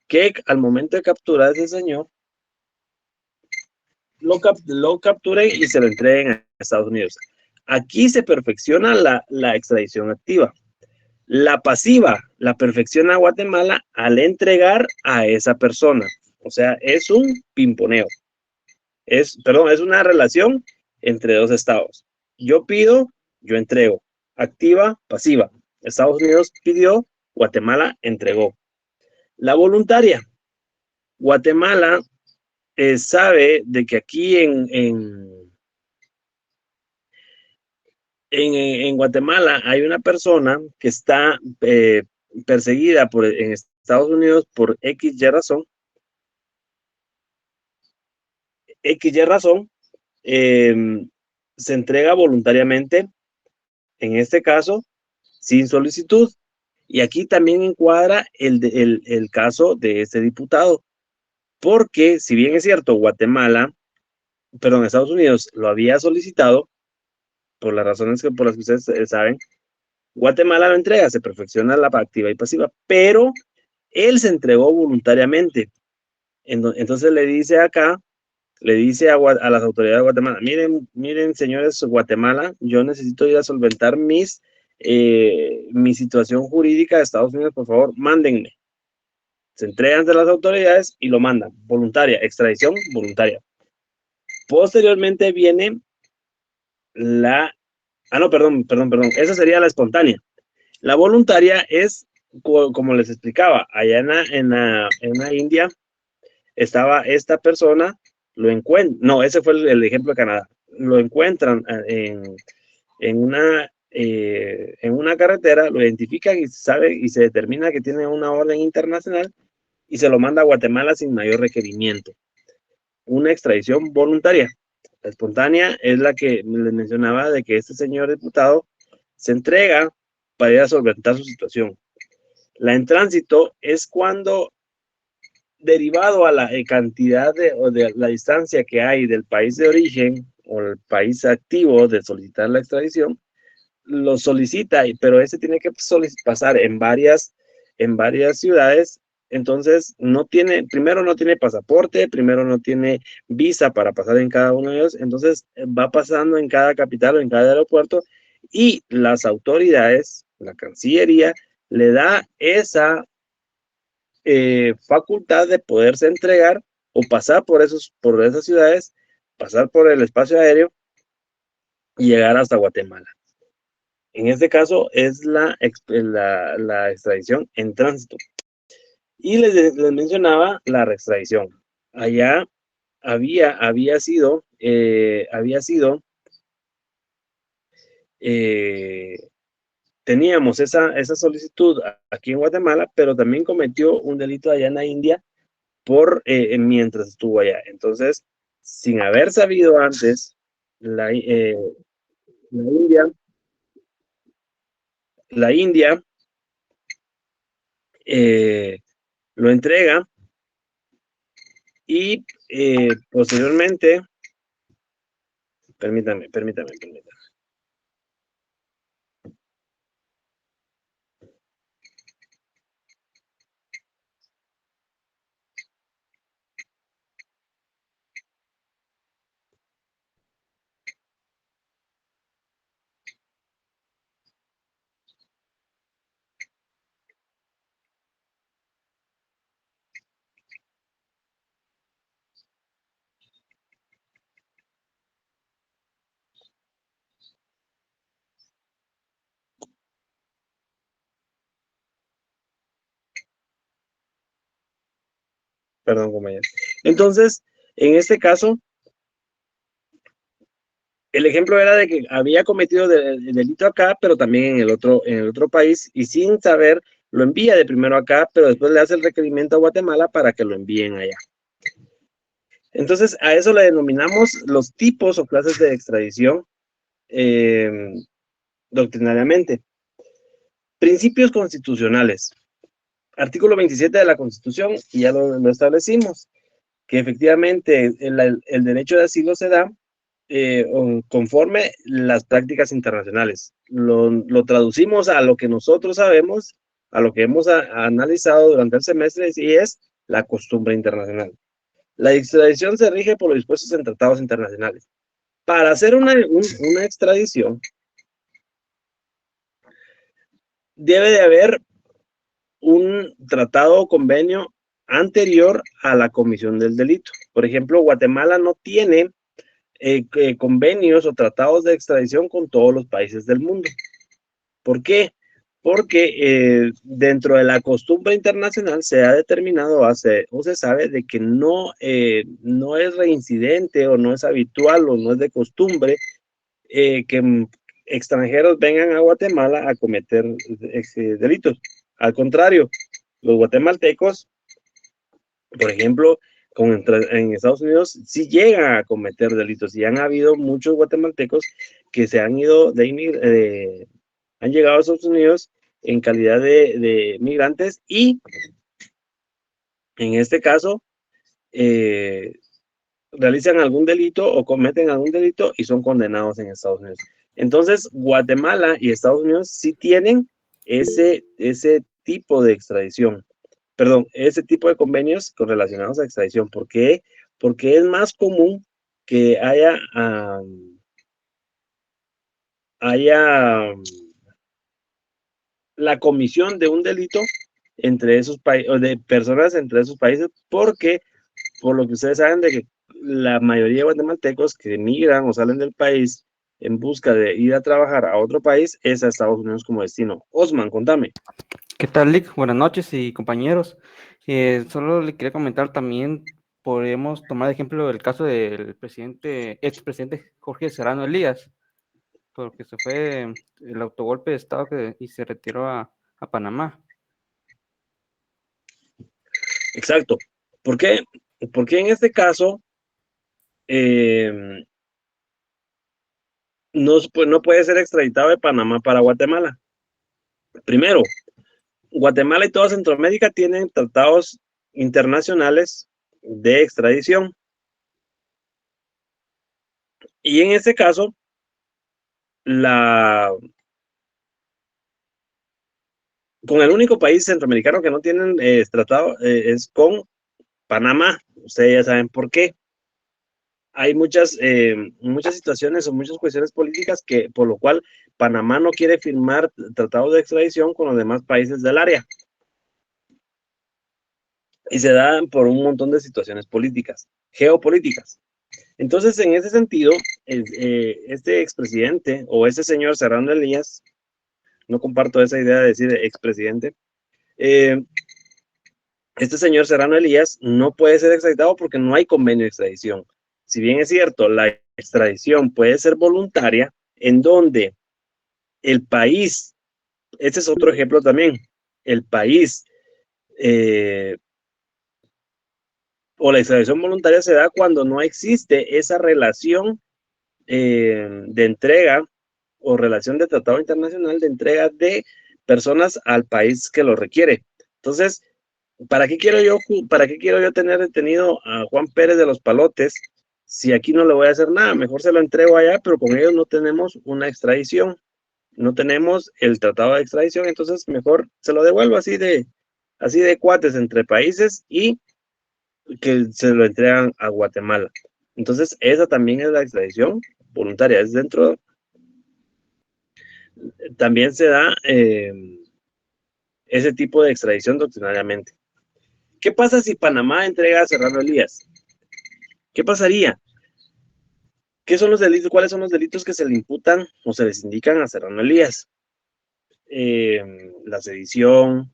que al momento de capturar a ese señor, lo capturen y se lo entreguen a Estados Unidos. Aquí se perfecciona la extradición activa. La pasiva la perfecciona Guatemala al entregar a esa persona. O sea, es un pimponeo. Es una relación entre dos estados. Yo pido, yo entrego. Activa, pasiva. Estados Unidos pidió, Guatemala entregó. La voluntaria. Guatemala sabe de que aquí en Guatemala hay una persona que está perseguida en Estados Unidos por XY razón. XY razón, se entrega voluntariamente, en este caso, sin solicitud. Y aquí también encuadra el caso de este diputado, porque si bien es cierto, Estados Unidos lo había solicitado, por las razones por las que ustedes saben, Guatemala lo entrega, se perfecciona la activa y pasiva, pero él se entregó voluntariamente. Entonces le dice a las autoridades de Guatemala, miren señores Guatemala, yo necesito ir a solventar mi situación jurídica de Estados Unidos, por favor, mándenme. Se entregan ante las autoridades y lo mandan, voluntaria, extradición voluntaria. Posteriormente viene perdón, esa sería la espontánea. La voluntaria es, como les explicaba, allá en la India estaba esta persona, ese fue el ejemplo de Canadá, lo encuentran en una carretera, lo identifican y se determina que tiene una orden internacional y se lo manda a Guatemala sin mayor requerimiento. Una extradición voluntaria. La espontánea es la que les mencionaba, de que este señor diputado se entrega para ir a solventar su situación. La en tránsito es cuando, derivado a la cantidad o de la distancia que hay del país de origen o el país activo de solicitar la extradición, lo solicita, pero ese tiene que pasar en varias ciudades. Entonces, primero no tiene pasaporte, primero no tiene visa para pasar en cada uno de ellos, entonces va pasando en cada capital o en cada aeropuerto y las autoridades, la Cancillería, le da esa facultad de poderse entregar o pasar por esas ciudades, pasar por el espacio aéreo y llegar hasta Guatemala. En este caso es la extradición en tránsito. Y les mencionaba la reextradición. Allá había sido teníamos esa solicitud aquí en Guatemala, pero también cometió un delito allá en la India mientras estuvo allá. Entonces, sin haber sabido antes, la India lo entrega y posteriormente, permítame. Perdón, compañero. Entonces, en este caso, el ejemplo era de que había cometido el delito acá, pero también en el otro país, y sin saber, lo envía de primero acá, pero después le hace el requerimiento a Guatemala para que lo envíen allá. Entonces, a eso le denominamos los tipos o clases de extradición doctrinariamente. Principios constitucionales. Artículo 27 de la Constitución, y ya lo establecimos, que efectivamente el derecho de asilo se da conforme las prácticas internacionales. Lo traducimos a lo que nosotros sabemos, a lo que hemos analizado durante el semestre, y es la costumbre internacional. La extradición se rige por los dispuestos en tratados internacionales. Para hacer una extradición, debe de haber un tratado o convenio anterior a la comisión del delito. Por ejemplo, Guatemala no tiene convenios o tratados de extradición con todos los países del mundo. ¿Por qué? Porque dentro de la costumbre internacional se ha determinado o se sabe de que no es reincidente o no es habitual o no es de costumbre que extranjeros vengan a Guatemala a cometer delitos. Al contrario, los guatemaltecos, por ejemplo, en Estados Unidos, sí llegan a cometer delitos, y han habido muchos guatemaltecos que se han ido han llegado a Estados Unidos en calidad de migrantes y en este caso realizan algún delito o cometen algún delito y son condenados en Estados Unidos. Entonces, Guatemala y Estados Unidos sí tienen ese tipo de extradición. Perdón, ese tipo de convenios relacionados a extradición. ¿Por qué? Porque es más común que haya la comisión de un delito entre esos países, o de personas entre esos países, porque por lo que ustedes saben de que la mayoría de guatemaltecos que emigran o salen del país en busca de ir a trabajar a otro país es a Estados Unidos como destino. Osman, contame. ¿Qué tal, Lick? Buenas noches y compañeros. Solo le quería comentar también, podemos tomar de ejemplo el caso del expresidente Jorge Serrano Elías, porque se fue el autogolpe de Estado y se retiró a Panamá. Exacto. ¿Por qué? Porque en este caso no puede ser extraditado de Panamá para Guatemala. Primero, Guatemala y toda Centroamérica tienen tratados internacionales de extradición. Y en este caso, con el único país centroamericano que no tienen tratado es con Panamá. Ustedes ya saben por qué. Hay muchas situaciones o muchas cuestiones políticas por lo cual Panamá no quiere firmar tratados de extradición con los demás países del área. Y se dan por un montón de situaciones políticas, geopolíticas. Entonces, en ese sentido, este expresidente o este señor Serrano Elías, no comparto esa idea de decir expresidente, este señor Serrano Elías no puede ser extraditado porque no hay convenio de extradición. Si bien es cierto, la extradición puede ser voluntaria, en donde el país, este es otro ejemplo también, el país o la extradición voluntaria se da cuando no existe esa relación de entrega o relación de tratado internacional de entrega de personas al país que lo requiere. Entonces, ¿para qué quiero yo tener detenido a Juan Pérez de los Palotes si aquí no le voy a hacer nada? Mejor se lo entrego allá, pero con ellos no tenemos una extradición, no tenemos el tratado de extradición, entonces mejor se lo devuelvo así de cuates entre países y que se lo entregan a Guatemala. Entonces, esa también es la extradición voluntaria, es dentro, también se da ese tipo de extradición doctrinariamente. ¿Qué pasa si Panamá entrega a Serrano Elías? ¿Qué pasaría? ¿Qué son los delitos? ¿Cuáles son los delitos que se le imputan o se les indican a Serrano Elías? La sedición,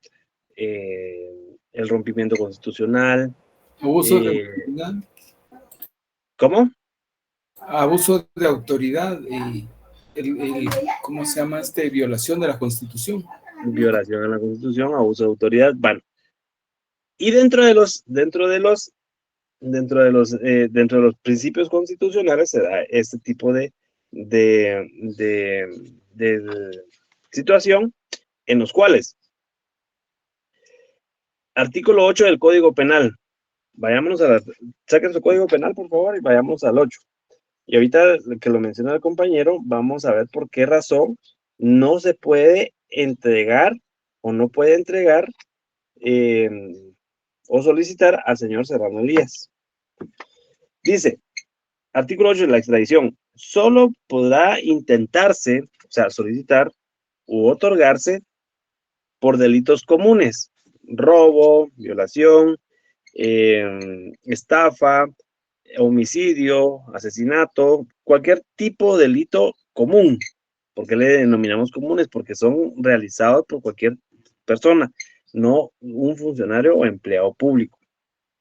el rompimiento constitucional. Abuso de autoridad. ¿Cómo? Abuso de autoridad y ¿cómo se llama? Violación de la Constitución. Violación a la Constitución, abuso de autoridad, bueno. Y dentro de los principios constitucionales se da este tipo de situación en los cuales artículo 8 del Código Penal, vayámonos saquen su Código Penal por favor y vayamos al 8. Y ahorita que lo menciona el compañero, vamos a ver por qué razón no se puede entregar o no puede entregar o solicitar al señor Serrano Elías. Dice, artículo 8 de la extradición, solo podrá intentarse, o sea, solicitar u otorgarse por delitos comunes, robo, violación, estafa, homicidio, asesinato, cualquier tipo de delito común. ¿Por qué le denominamos comunes? Porque son realizados por cualquier persona, no un funcionario o empleado público.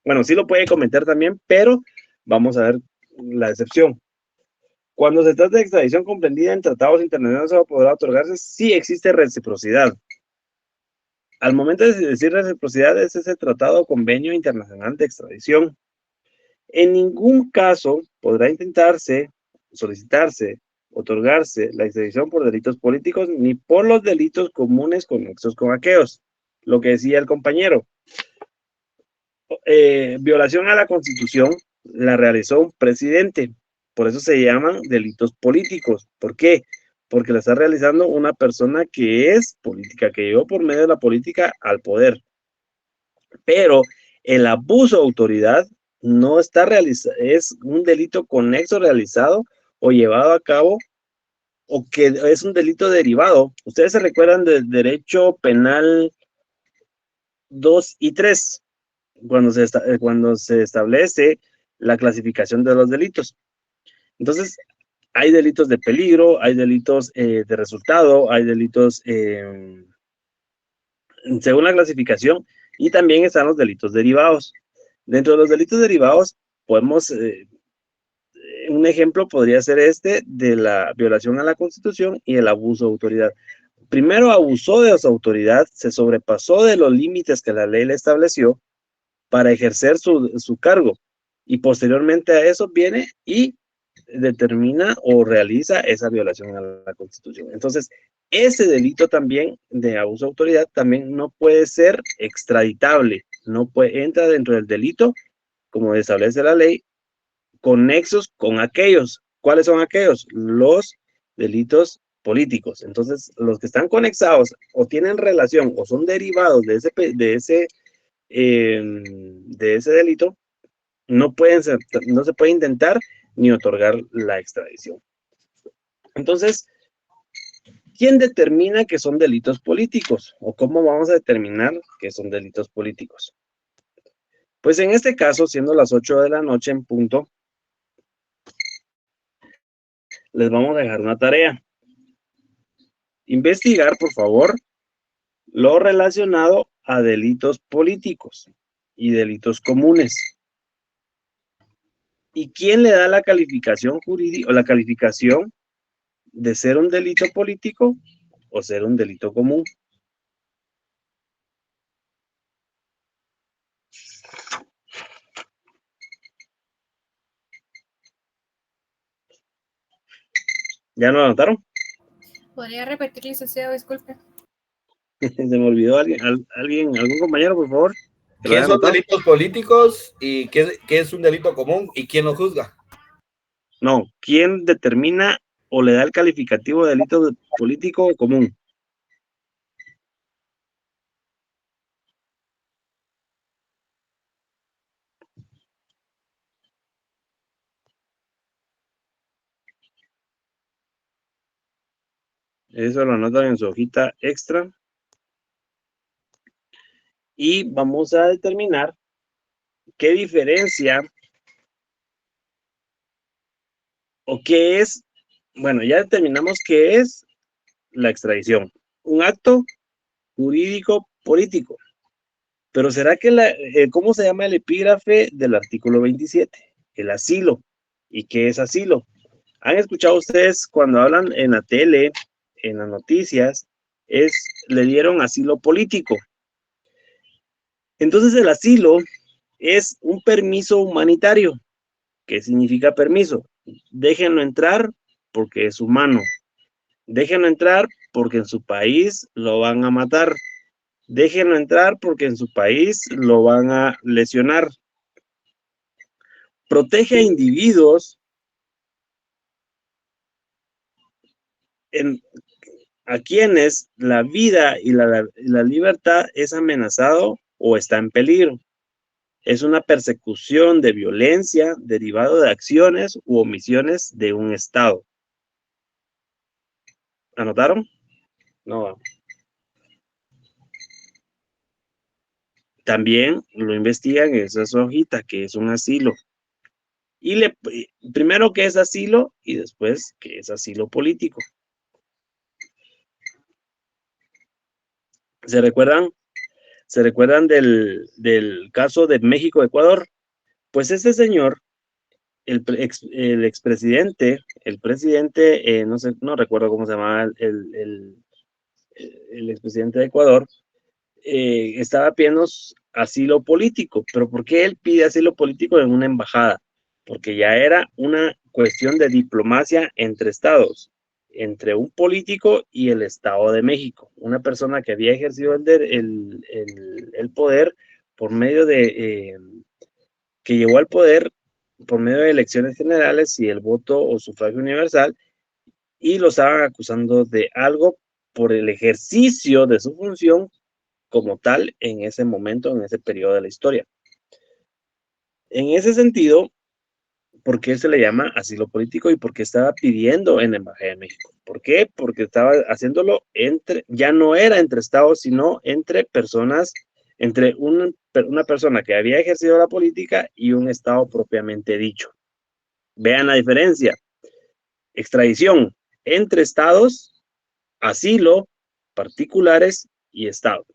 Bueno, sí lo puede cometer también, pero vamos a ver la excepción. Cuando se trata de extradición comprendida en tratados internacionales, se podrá otorgarse si existe reciprocidad. Al momento de decir reciprocidad, es ese tratado o convenio internacional de extradición. En ningún caso podrá solicitarse otorgarse la extradición por delitos políticos ni por los delitos comunes conexos con aquellos. Lo que decía el compañero. Violación a la Constitución la realizó un presidente. Por eso se llaman delitos políticos. ¿Por qué? Porque la está realizando una persona que es política, que llegó por medio de la política al poder. Pero el abuso de autoridad no está realizado, es un delito conexo realizado o llevado a cabo, o que es un delito derivado. Ustedes se recuerdan del derecho penal 2 y 3, cuando se establece la clasificación de los delitos. Entonces, hay delitos de peligro, hay delitos de resultado, hay delitos según la clasificación, y también están los delitos derivados. Dentro de los delitos derivados, podemos, un ejemplo podría ser este de la violación a la Constitución y el abuso de autoridad. Primero abusó de su autoridad, se sobrepasó de los límites que la ley le estableció para ejercer su cargo, y posteriormente a eso viene y determina o realiza esa violación a la Constitución. Entonces, ese delito también de abuso de autoridad también no puede ser extraditable, entra dentro del delito, como establece la ley, conexos con aquellos. ¿Cuáles son aquellos? Los delitos políticos. Entonces, los que están conexados o tienen relación o son derivados de ese delito, no se puede intentar ni otorgar la extradición. Entonces, ¿quién determina que son delitos políticos? ¿O cómo vamos a determinar que son delitos políticos? Pues en este caso, siendo las 8 de la noche en punto, les vamos a dejar una tarea. Investigar, por favor, lo relacionado a delitos políticos y delitos comunes. ¿Y quién le da la calificación jurídica o la calificación de ser un delito político o ser un delito común? ¿Ya lo anotaron? ¿Podría repetir, licenciado? Disculpe. Se me olvidó algún compañero, por favor. ¿Qué son delitos políticos y qué es un delito común y quién lo juzga? No, ¿quién determina o le da el calificativo de delito político o común? Eso lo anotan en su hojita extra. Y vamos a determinar qué diferencia o qué es. Bueno, ya determinamos qué es la extradición. Un acto jurídico político. Pero ¿será que cómo se llama el epígrafe del artículo 27? El asilo. ¿Y qué es asilo? ¿Han escuchado ustedes cuando hablan en la tele, en las noticias, le dieron asilo político? Entonces el asilo es un permiso humanitario. ¿Qué significa permiso? Déjenlo entrar porque es humano. Déjenlo entrar porque en su país lo van a matar. Déjenlo entrar porque en su país lo van a lesionar. Protege a individuos a quienes la vida y la libertad es amenazado o está en peligro. Es una persecución de violencia derivado de acciones u omisiones de un Estado. ¿Anotaron? No. También lo investigan en esa hojita, que es un asilo. Y primero que es asilo y después que es asilo político. ¿Se recuerdan? ¿Se recuerdan del caso de México-Ecuador? Pues este señor, el expresidente, no recuerdo cómo se llamaba el expresidente de Ecuador, estaba pidiendo asilo político. ¿Pero por qué él pide asilo político en una embajada? Porque ya era una cuestión de diplomacia entre estados, entre un político y el Estado de México, una persona que había ejercido el poder por medio de, que llegó al poder por medio de elecciones generales y el voto o sufragio universal, y lo estaban acusando de algo por el ejercicio de su función como tal en ese momento, en ese periodo de la historia. En ese sentido, ¿por qué se le llama asilo político y por qué estaba pidiendo en la Embajada de México? ¿Por qué? Porque estaba haciéndolo ya no era entre estados, sino entre personas, entre una persona que había ejercido la política y un estado propiamente dicho. Vean la diferencia. Extradición entre estados, asilo, particulares y estado.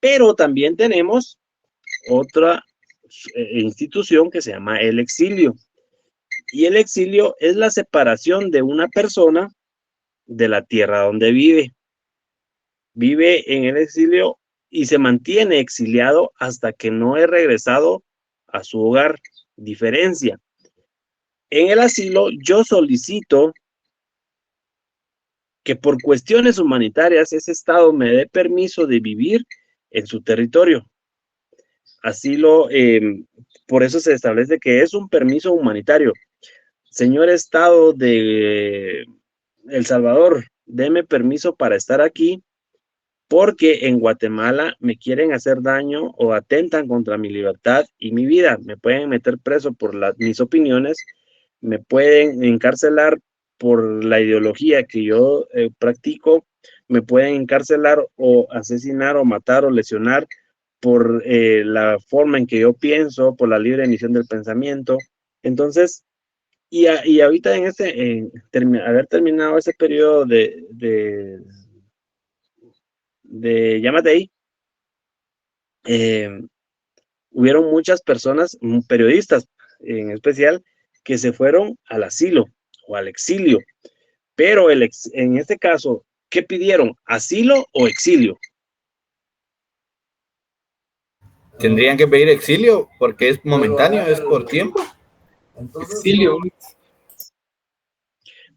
Pero también tenemos otra institución que se llama el exilio. Y el exilio es la separación de una persona de la tierra donde vive. Vive en el exilio y se mantiene exiliado hasta que no es regresado a su hogar. Diferencia. En el asilo yo solicito que por cuestiones humanitarias ese estado me dé permiso de vivir en su territorio. Asilo, por eso se establece que es un permiso humanitario. Señor Estado de El Salvador, deme permiso para estar aquí porque en Guatemala me quieren hacer daño o atentan contra mi libertad y mi vida. Me pueden meter preso por mis opiniones, me pueden encarcelar por la ideología que yo practico, me pueden encarcelar o asesinar o matar o lesionar por la forma en que yo pienso, por la libre emisión del pensamiento. Entonces, y ahorita haber terminado ese periodo de Yamatei, hubieron muchas personas, periodistas en especial, que se fueron al asilo o al exilio. Pero en este caso, ¿qué pidieron? ¿Asilo o exilio? Tendrían que pedir exilio porque es momentáneo, es por tiempo. Exilio.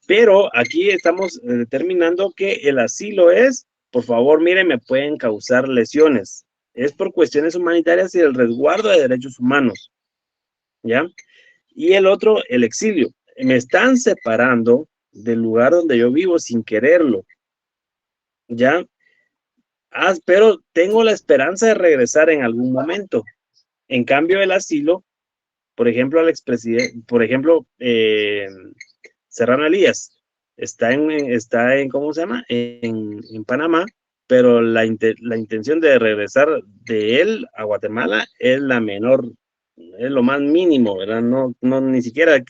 Pero aquí estamos determinando que el asilo es, por favor, miren, me pueden causar lesiones. Es por cuestiones humanitarias y el resguardo de derechos humanos. ¿Ya? Y el otro, el exilio. Me están separando del lugar donde yo vivo sin quererlo. ¿Ya? Pero tengo la esperanza de regresar en algún momento. En cambio, el asilo, por ejemplo, al expresidente, por ejemplo, Serrano Elías, está en ¿cómo se llama? En Panamá, pero la intención de regresar de él a Guatemala es la menor, es lo más mínimo, ¿verdad? No, ni siquiera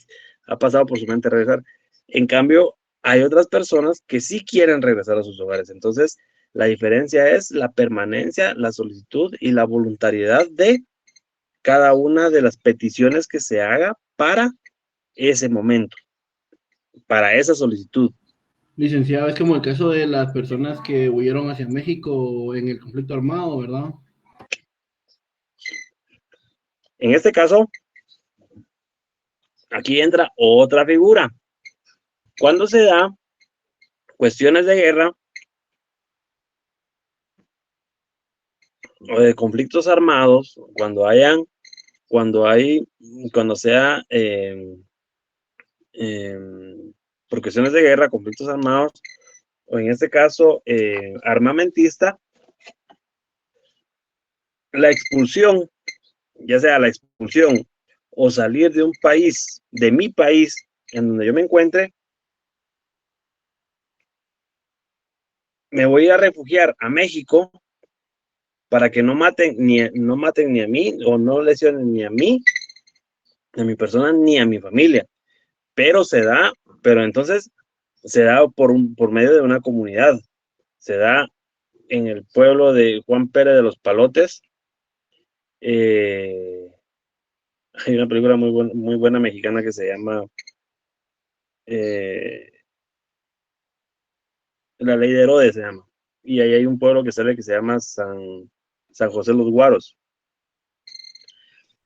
ha pasado por su mente regresar. En cambio, hay otras personas que sí quieren regresar a sus hogares. Entonces, la diferencia es la permanencia, la solicitud y la voluntariedad de cada una de las peticiones que se haga para ese momento, para esa solicitud. Licenciado, es como el caso de las personas que huyeron hacia México en el conflicto armado, ¿verdad? En este caso, aquí entra otra figura. Cuando se da cuestiones de guerra o de conflictos armados, cuando sea por cuestiones de guerra, conflictos armados, o en este caso armamentista, la expulsión, ya sea la expulsión o salir de un país, de mi país, en donde yo me encuentre, me voy a refugiar a México para que no maten ni a mí o no lesionen ni a mí, ni a mi persona, ni a mi familia. Pero entonces se da por medio de una comunidad. Se da en el pueblo de Juan Pérez de los Palotes. Hay una película muy buena mexicana que se llama La Ley de Herodes, se llama. Y ahí hay un pueblo que se llama San José de los Guaros.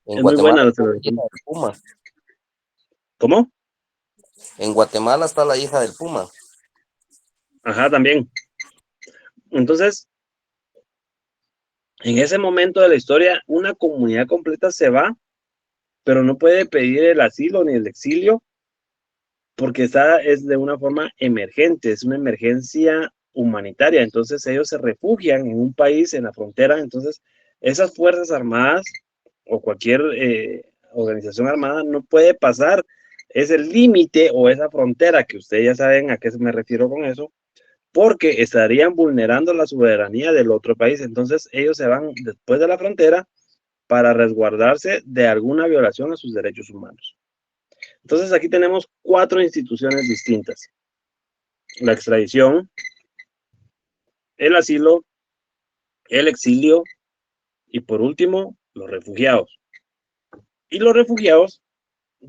En Es muy Guatemala, buena. Pumas. ¿Cómo? En Guatemala está la hija del Puma. Ajá, también. Entonces, en ese momento de la historia, una comunidad completa se va, pero no puede pedir el asilo ni el exilio, porque es de una forma emergente, es una emergencia humanitaria. Entonces ellos se refugian en un país, en la frontera. Entonces esas fuerzas armadas o cualquier organización armada no puede pasar ese límite o esa frontera, que ustedes ya saben a qué me refiero con eso, porque estarían vulnerando la soberanía del otro país. Entonces ellos se van después de la frontera para resguardarse de alguna violación a sus derechos humanos. Entonces aquí tenemos 4 instituciones distintas: la extradición, el asilo, el exilio y por último los refugiados. Y los refugiados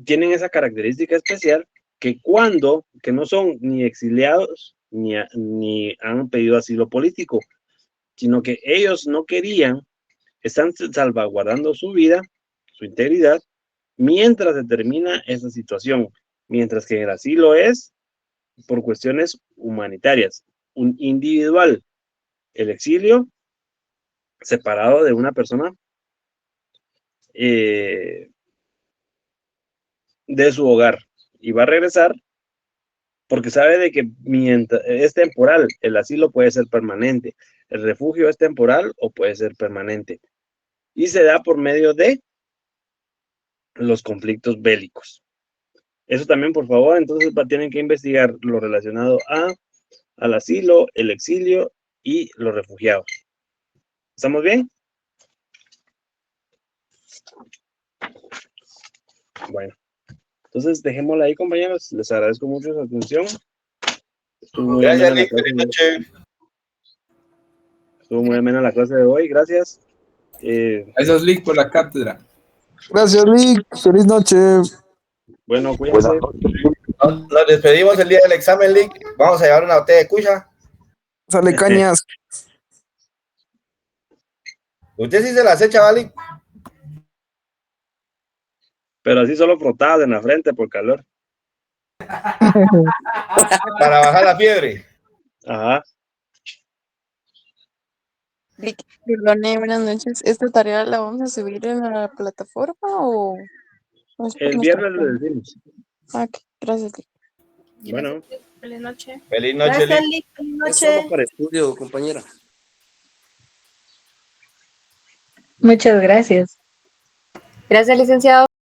tienen esa característica especial que no son ni exiliados ni han pedido asilo político, sino que ellos no querían, están salvaguardando su vida, su integridad, mientras se termina esa situación, mientras que el asilo es por cuestiones humanitarias, un individual. El exilio, separado de una persona de su hogar, y va a regresar porque sabe de que mientras es temporal. El asilo puede ser permanente, el refugio es temporal o puede ser permanente, y se da por medio de los conflictos bélicos. Eso también, por favor. Entonces tienen que investigar lo relacionado al asilo, el exilio y los refugiados. ¿Estamos bien? Bueno, entonces dejémosla ahí, compañeros. Les agradezco mucho su atención. Estuvo muy amena la clase de hoy. Estuvo muy amena la clase de hoy. Gracias. Gracias, Lick, por la cátedra. Gracias, Lick. Feliz noche. Bueno, cuídense. Nos despedimos el día del examen, Lick. Vamos a llevar una botella de cuya. Sale cañas. ¿Usted sí se las echa, Vali? Pero así solo frotadas en la frente por calor. Para bajar la fiebre. Ajá. Perdone, buenas noches. ¿Esta tarea la vamos a subir en la plataforma o...? El viernes le decimos. Ok, gracias. Bueno. Feliz noche. Feliz noche, Gracias, Lick. Lick. Feliz Es noche. solo para estudio, compañera. Muchas gracias. Gracias, licenciado.